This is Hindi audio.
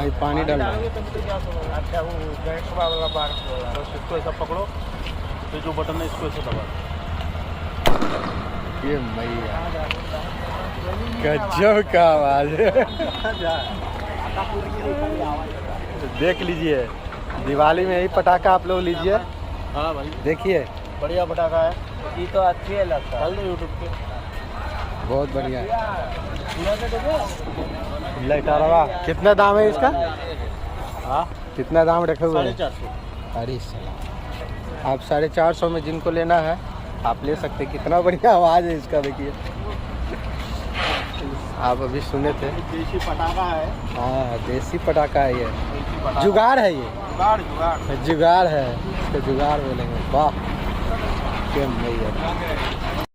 हाँ ये पानी डाल रहा है। अच्छा वो गैस वाला बार बस इसको ऐसा पकड़ो, ये जो बटन है इसको ऐसे दबा। ये मैया गजब का आवाज है। देख लीजिए, दिवाली में यही पटाखा आप लोग लीजिए। हाँ भाई देखिए बढ़िया पटाखा है, ये तो अच्छी है लगता है। चल दो यूट्यूब पे, बहुत बढ़िया लाइटारवा। कितना दाम है इसका? हाँ कितना दाम रखे हुए हैं? 450। अरे साला, आप 450 में जिनको लेना है आप ले सकते। कितना बढ़िया आवाज़ है इसका, देखिए। आप अभी सुने थे, देसी पटाखा है। हाँ देसी पटाखा है ये, देसी पटाखा। जुगाड़ है ये, जुगाड़ जुगाड़ जुगाड़ है, इसको जुगाड़ बोलेंगे। वाह क्या मैया।